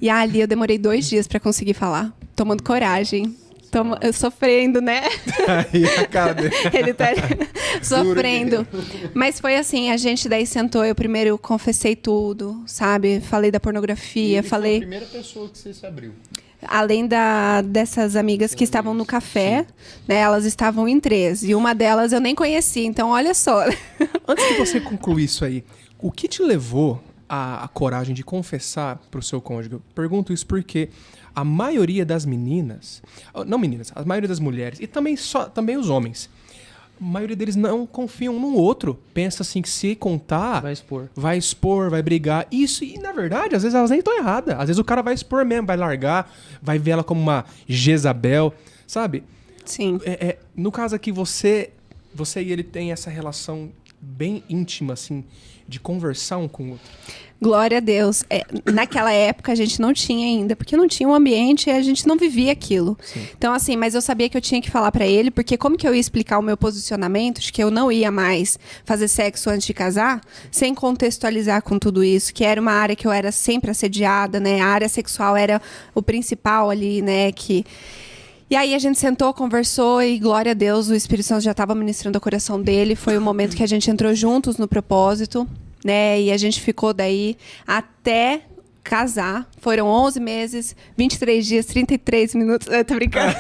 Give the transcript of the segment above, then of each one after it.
E ali eu demorei 2 dias pra conseguir falar. Tomando coragem. Sofrendo, né? Aí a cara dele. Ele tá sofrendo. Mas foi assim, a gente daí sentou, eu primeiro confessei tudo, sabe? Falei da pornografia, Foi a primeira pessoa que você se abriu. Além dessas amigas que estavam no café, né? Elas estavam em 3. E uma delas eu nem conhecia, então olha só. Antes de você concluir isso aí, o que te levou a coragem de confessar pro seu cônjuge? Eu pergunto isso porque a maioria das meninas, não meninas, a maioria das mulheres, e também os homens, a maioria deles não confiam no outro. Pensa assim que se contar, vai expor, vai brigar. Isso, e na verdade, às vezes elas nem estão erradas. Às vezes o cara vai expor mesmo, vai largar, vai ver ela como uma Jezabel, sabe? Sim. No caso aqui, você e ele tem essa relação bem íntima, assim, de conversar um com o outro. Glória a Deus. Naquela época a gente não tinha ainda, porque não tinha um ambiente e a gente não vivia aquilo. Sim. Então, assim, mas eu sabia que eu tinha que falar pra ele, porque como que eu ia explicar o meu posicionamento de que eu não ia mais fazer sexo antes de casar, sem contextualizar com tudo isso, que era uma área que eu era sempre assediada, né? A área sexual era o principal ali, né? E aí a gente sentou, conversou e, glória a Deus, o Espírito Santo já estava ministrando o coração dele. Foi o momento que a gente entrou juntos no propósito, né? E a gente ficou daí até casar. Foram 11 meses, 23 dias, 33 minutos. Eu tô brincando.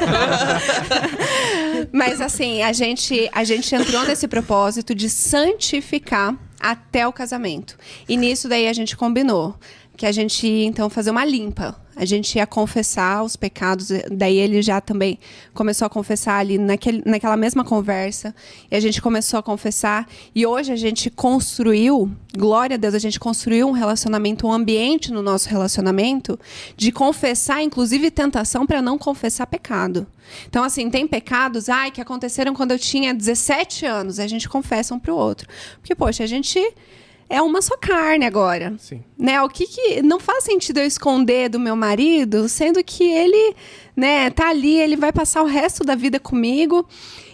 Mas assim, a gente entrou nesse propósito de santificar até o casamento. E nisso daí a gente combinou que a gente ia, então, fazer uma limpa. A gente ia confessar os pecados, daí ele já também começou a confessar ali naquela mesma conversa, e a gente começou a confessar, e hoje a gente construiu, glória a Deus, a gente construiu um relacionamento, um ambiente no nosso relacionamento, de confessar, inclusive, tentação para não confessar pecado. Então, assim, tem pecados, que aconteceram quando eu tinha 17 anos, a gente confessa um pro outro. Porque, poxa, a gente é uma só carne agora. Sim. Né? O que não faz sentido eu esconder do meu marido, sendo que ele, né, tá ali, ele vai passar o resto da vida comigo.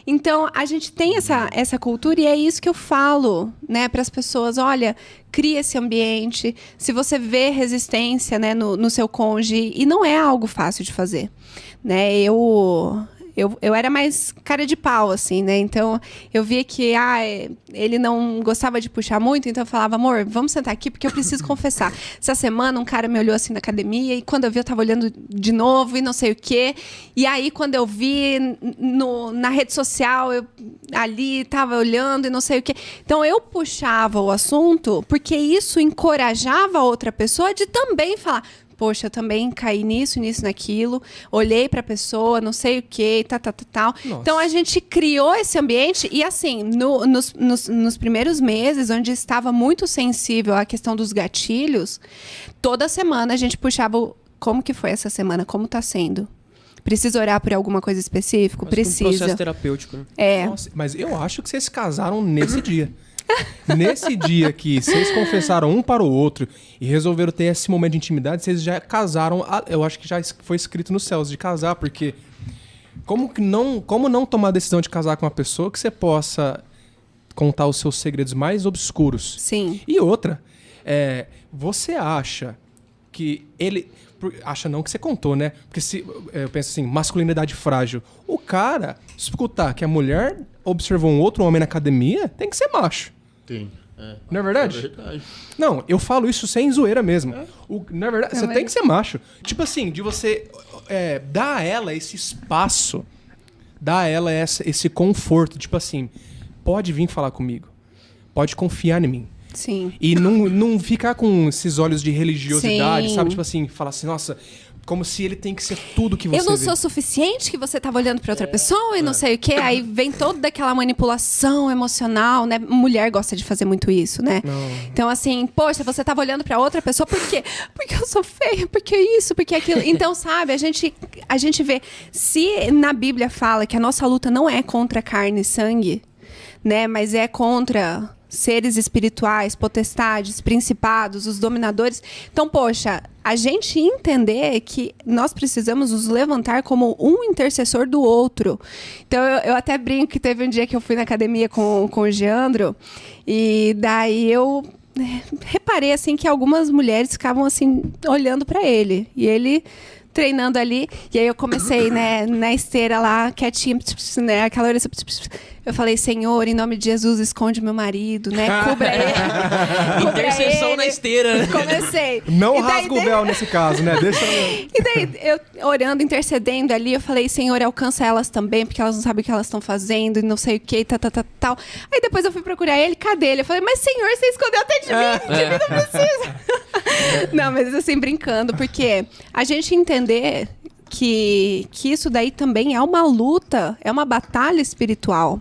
Então, a gente tem essa cultura e é isso que eu falo, né, para as pessoas. Olha, cria esse ambiente. Se você vê resistência, né, no seu cônjuge, e não é algo fácil de fazer, né? Eu era mais cara de pau, assim, né? Então, eu via que ele não gostava de puxar muito, então eu falava, amor, vamos sentar aqui porque eu preciso confessar. Essa semana um cara me olhou assim na academia e quando eu vi, eu tava olhando de novo e não sei o quê. E aí, quando eu vi na rede social, eu ali tava olhando e não sei o quê. Então, eu puxava o assunto porque isso encorajava a outra pessoa de também falar, poxa, eu também caí nisso, naquilo, olhei pra pessoa, não sei o que, tal. Então, a gente criou esse ambiente e, assim, nos primeiros meses, onde estava muito sensível à questão dos gatilhos, toda semana a gente puxava como que foi essa semana, como tá sendo. Precisa orar por alguma coisa específica? Precisa. Um processo terapêutico, né? Nossa, mas eu acho que vocês se casaram nesse dia. Nesse dia que vocês confessaram um para o outro e resolveram ter esse momento de intimidade, vocês já casaram. Eu acho que já foi escrito nos céus de casar, porque como não tomar a decisão de casar com uma pessoa que você possa contar os seus segredos mais obscuros? Sim. E outra, você acha que ele... Acha não que você contou, né? Porque eu penso assim, masculinidade frágil. O cara, escutar que a mulher observou um outro homem na academia, tem que ser macho. Tem. Não é verdade? É verdade. Não, eu falo isso sem zoeira mesmo. Na verdade, você tem que ser macho. Tipo assim, de você dar a ela esse espaço, dar a ela esse conforto. Tipo assim, pode vir falar comigo. Pode confiar em mim. Sim. E não ficar com esses olhos de religiosidade, Sim. sabe? Tipo assim, falar assim, nossa, como se ele tem que ser tudo que você eu não vê. sou suficiente, que você tava olhando pra outra pessoa e não sei o quê. Aí vem toda aquela manipulação emocional, né? Mulher gosta de fazer muito isso, né? Não. Então, assim, poxa, você tava olhando pra outra pessoa, por quê? Porque eu sou feia, porque isso, porque aquilo. Então, sabe, a gente vê. Se na Bíblia fala que a nossa luta não é contra carne e sangue, né? Mas é contra seres espirituais, potestades, principados, os dominadores. Então, poxa, a gente entender que nós precisamos nos levantar como um intercessor do outro. Então, eu até brinco que teve um dia que eu fui na academia com o Geandro, e daí eu reparei, assim, que algumas mulheres ficavam, assim, olhando pra ele. E ele treinando ali. E aí eu comecei, né, na esteira lá, quietinha, né, aquela hora... Eu falei, Senhor, em nome de Jesus, esconde meu marido, né? Cubra ele. Intercessão na esteira, né? Comecei. Não E daí, rasga o véu nesse caso, né? Deixa eu... E daí, eu orando, intercedendo ali, eu falei, Senhor, alcança elas também, porque elas não sabem o que elas estão fazendo, e não sei o que, tal. Aí depois eu fui procurar ele, cadê ele? Eu falei, mas Senhor, você escondeu até de mim não precisa. Não, mas assim, brincando, porque a gente entender que isso daí também é uma luta, é uma batalha espiritual.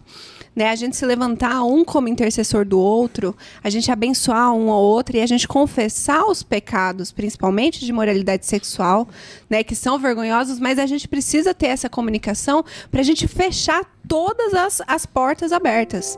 Né? A gente se levantar um como intercessor do outro, a gente abençoar um ao outro e a gente confessar os pecados, principalmente de moralidade sexual, né, que são vergonhosos, mas a gente precisa ter essa comunicação para a gente fechar todas as portas abertas.